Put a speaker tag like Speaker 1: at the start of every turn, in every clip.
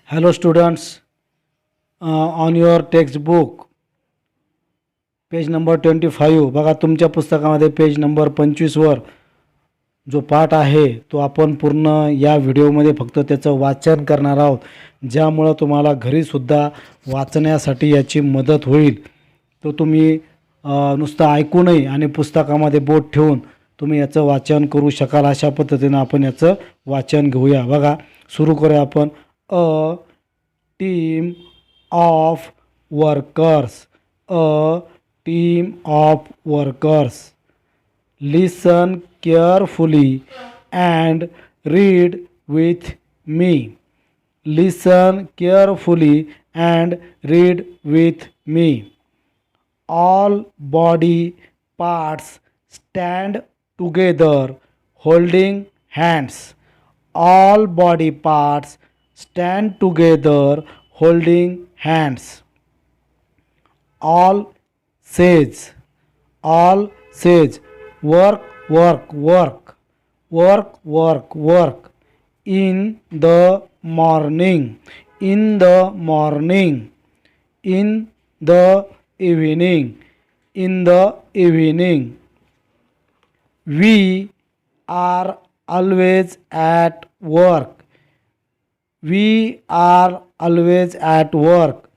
Speaker 1: Hello students, on your textbook page number 25 बघा तुमच्या पुस्तकामध्ये पेज नंबर 25वर जो पाठ आहे तो आपण पूर्ण या व्हिडिओमध्ये फक्त त्याचं वाचन करणार आहोत, ज्यामुळे तुम्हाला घरीसुद्धा वाचण्यासाठी याची मदत होईल. तो तुम्ही नुसतं ऐकूनही आणि पुस्तकामध्ये बोट ठेवून तुम्ही याचं वाचन करू शकाल. अशा पद्धतीनं आपण याचं वाचन घेऊया. बघा सुरू करूया आपण. A team of workers. A team of workers. Listen carefully and read with me. Listen carefully and read with me. All body parts stand together holding hands. All body parts stand together holding hands. All says work, work, work, work, work, work. In the morning, in the morning, in the evening, in the evening. We are always at work. We are always at work.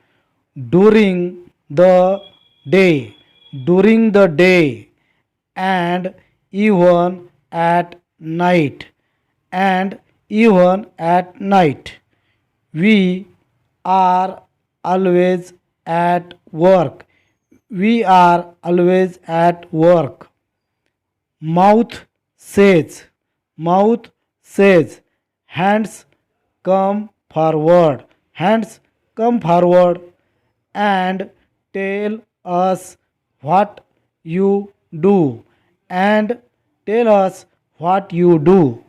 Speaker 1: During the day, during the day, and even at night, and even at night. We are always at work. We are always at work. Mouth says, hands come forward, hands come forward and tell us what you do, and tell us what you do.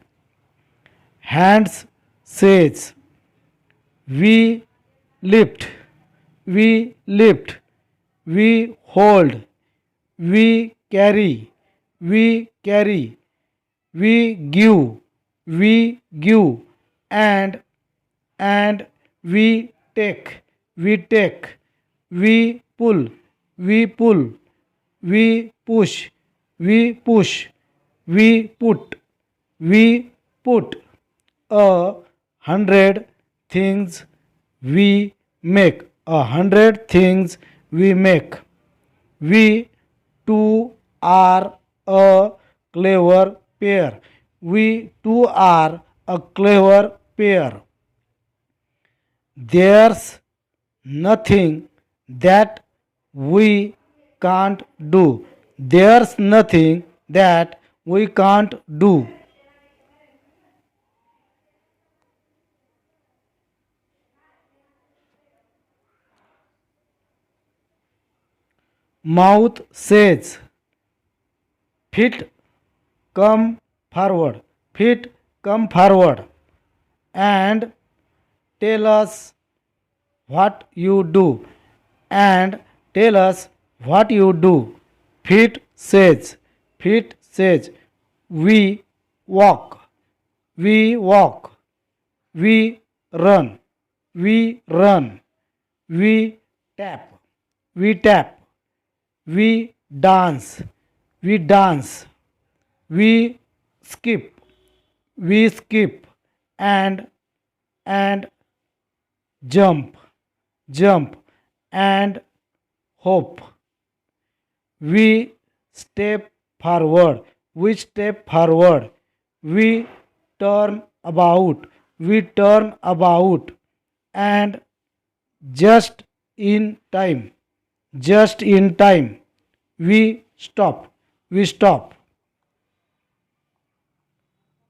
Speaker 1: Hands says, we lift, we lift, we hold, we carry, we carry, we give, and we take, we take, we pull, we pull, we push, we push, we put, we put. 100 things we make, 100 things we make. We two are a clever pair. We two are a clever pair. There's nothing that we can't do. There's nothing that we can't do. Mouth says, feet come forward, feet come forward and tell us what you do, and tell us what you do. Feet says, we walk, we walk, we run, we run, we tap, we tap, we dance, we dance, we skip, we skip, and jump, jump, and hope. We step forward, we step forward, we turn about, we turn about, and just in time, just in time, we stop, we stop.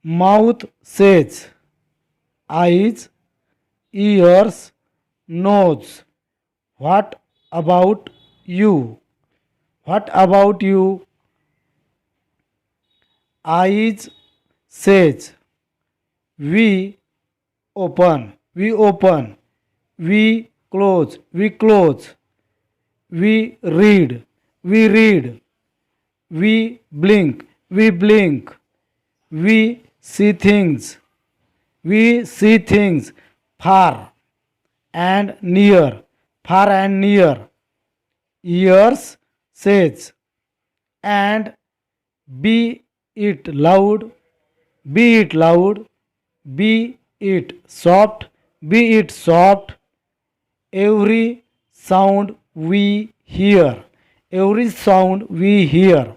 Speaker 1: Mouth says, eyes, ears, nose. What about you? What about you? Eyes says, we open, we open, we close, we close, we read, we read, we blink, we blink, we see things, we see things far, and near, far and near. Ears says, and be it loud, be it loud, be it soft, be it soft, every sound we hear, every sound we hear.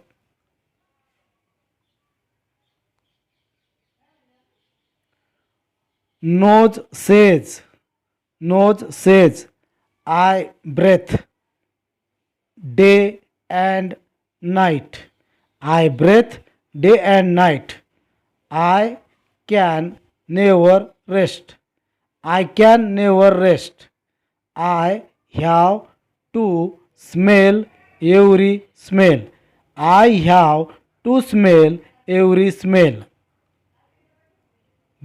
Speaker 1: Nose says, nose says, I breath day and night. I breath day and night. I can never rest. I can never rest. I have to smell every smell. I have to smell every smell.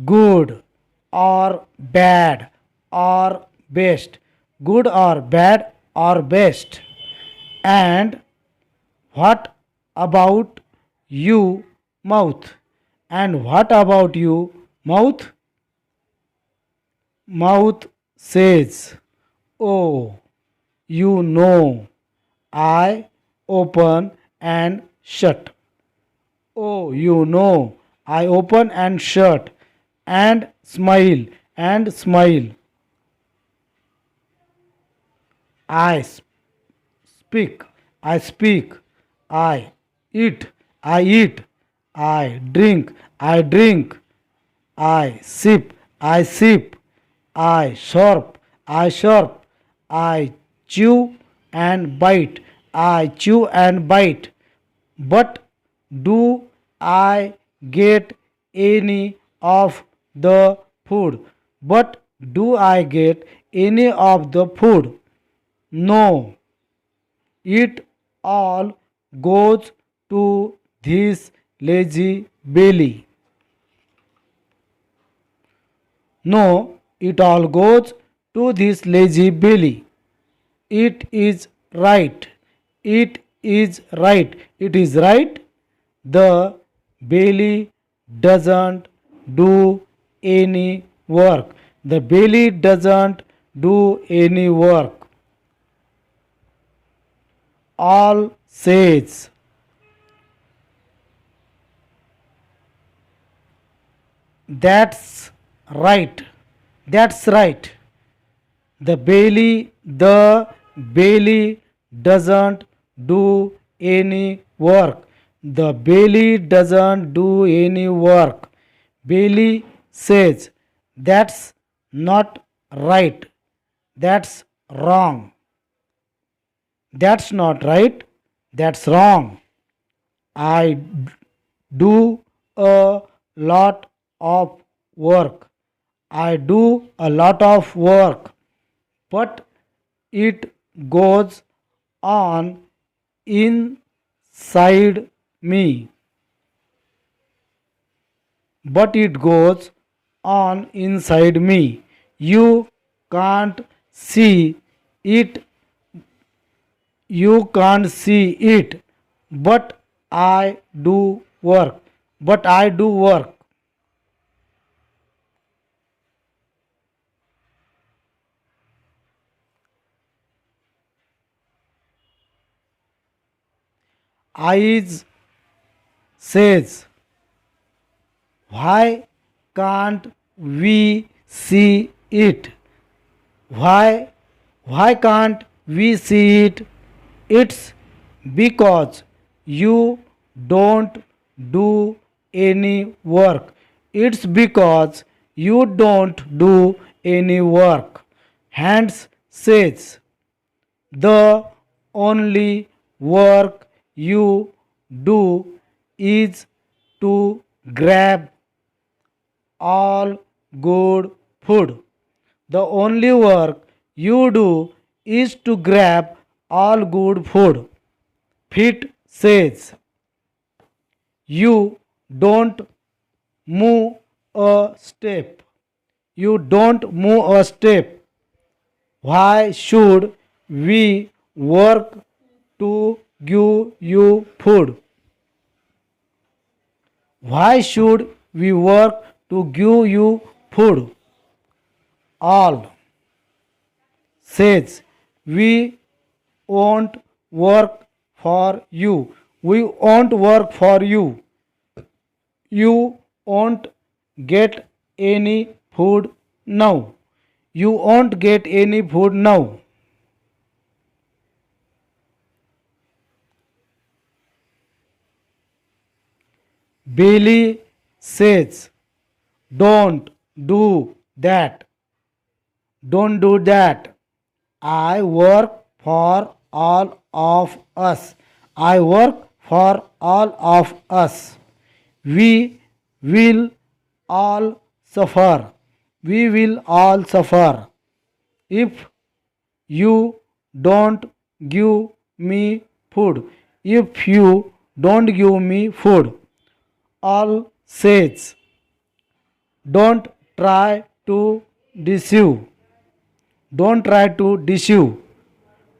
Speaker 1: Good or bad or best. Good or bad or best. And what about you, mouth? And what about you, mouth? Mouth says, oh, you know, I open and shut. Oh, you know, I open and shut and smile. I speak, I speak. I eat, I eat. I drink, I drink. I sip, I sip. I sharp, I sharp. I chew and bite, I chew and bite. But do I get any of the food? But do I get any of the food? No, it all goes to this lazy belly. No, it all goes to this lazy belly. It is right. It is right. It is right. The belly doesn't do any work. The belly doesn't do any work. All says, that's right. That's right. The belly doesn't do any work. The belly doesn't do any work. Belly says, that's not right. That's wrong. That's not right. That's wrong. I do a lot of work. I do a lot of work, but it goes on inside me. But it goes on inside me. You can't see it. You can't see it. But I do work. But I do work. Eyes says, why can't we see it? Why? Why can't we see it? It's because you don't do any work. It's because you don't do any work. Hands says, the only work you do is to grab all good food. The only work you do is to grab all good food. Feet says, you don't move a step. You don't move a step. Why should we work to give you food? Why should we work to give you food? All. says, we won't work for you. We won't work for you. You won't get any food now. You won't get any food now. Billy says, don't do that. Don't do that. I work for all of us. I work for all of us. We will all suffer. We will all suffer if you don't give me food. If you don't give me food. All says, don't try to deceive. Don't try to deceive.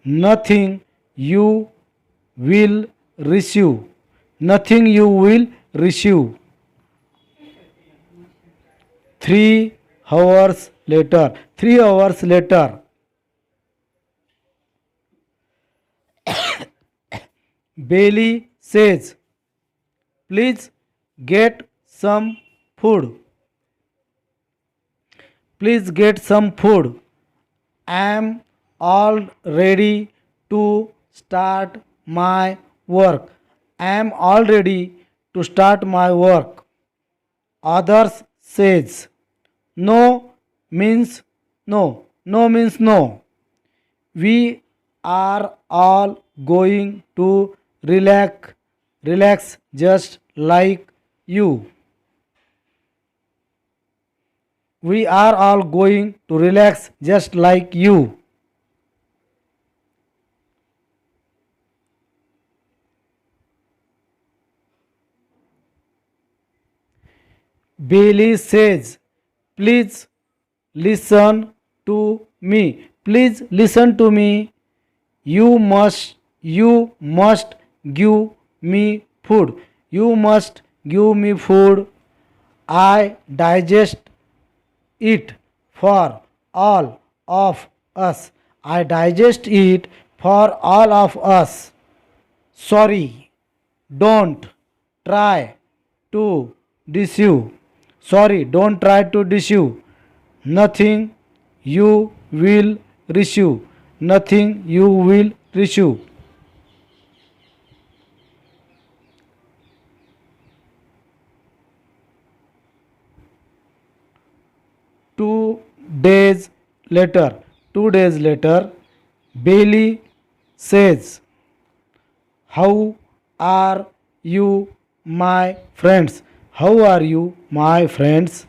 Speaker 1: Nothing you will receive. Nothing you will receive. 3 hours later. 3 hours later. Bailey says, please get some food. Please get some food. I am all ready to start my work. I am all ready to start my work. Others says, no means no. No means no. We are all going to relax just like you. We are all going to relax just like you. Bailey says, please listen to me. Please listen to me. You must give me food. You must give me food. I digest it for all of us. I digest it for all of us. Sorry, don't try to deceive. Sorry, don't try to deceive. Nothing you will receive. Nothing you will receive. 2 days later. 2 days later, Bailey says, how are you, my friends? How are you, my friends?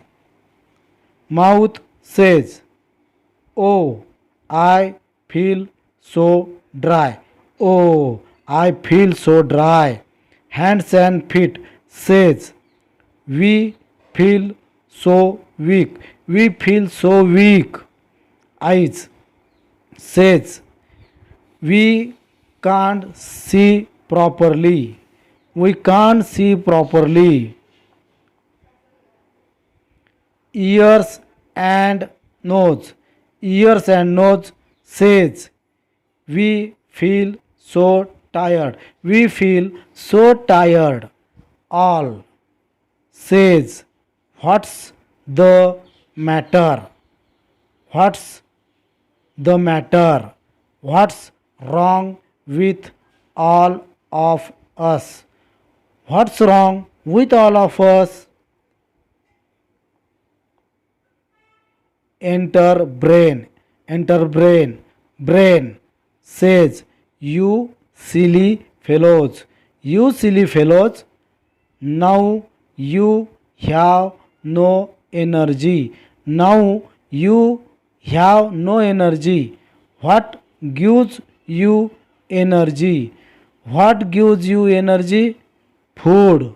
Speaker 1: Mouth says, oh, I feel so dry. Oh, I feel so dry. Hands and feet says, we feel so weak. We feel so weak. Eyes says, we can't see properly. We can't see properly. Ears and nose. Ears and nose says, we feel so tired. We feel so tired. All says, what's the matter? What's the matter? What's wrong with all of us? What's wrong with all of us? Enter brain. Enter brain. Brain says, you silly fellows. You silly fellows. Now you have no energy. Now you have no energy. What gives you energy? What gives you energy? Food.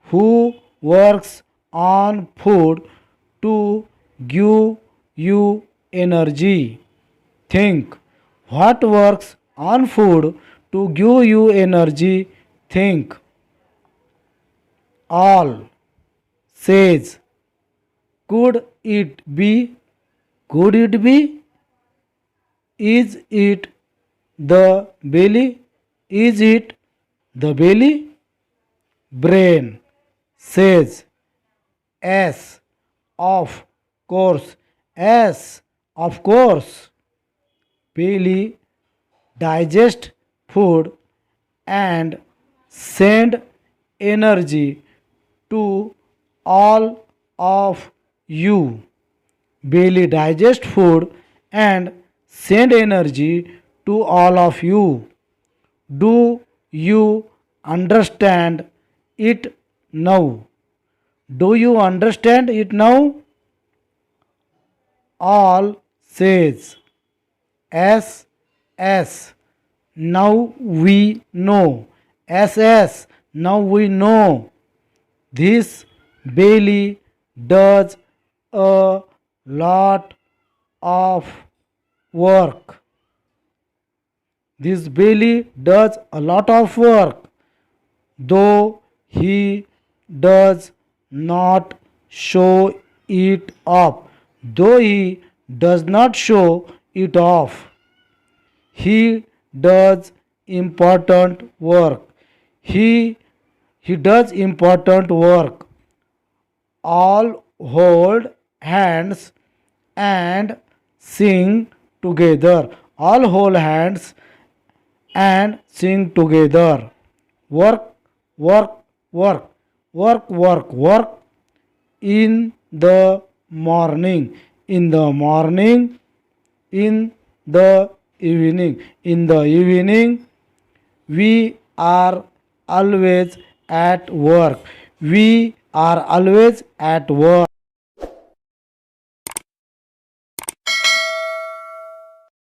Speaker 1: Who works on food to give you energy? Think. What works on food to give you energy? Think. All says, could it be? Could it be? Is it the belly? Is it the belly? Brain says S. Of course. S. Of course. Belly digest food and send energy to all of you. Belly digest food and send energy to all of you. Do you understand it now? Do you understand it now? All says S S. Now we know. S S. Now we know. This belly does a lot of work. This belly does a lot of work, though he does not show it off. Though he does not show it off, he does important work. He he does important work. All hold hands and sing together. All hold hands and sing together. Work, work, work, work, work, work in the morning. In the morning, in the evening. In the evening, we are always at work. We are always at work.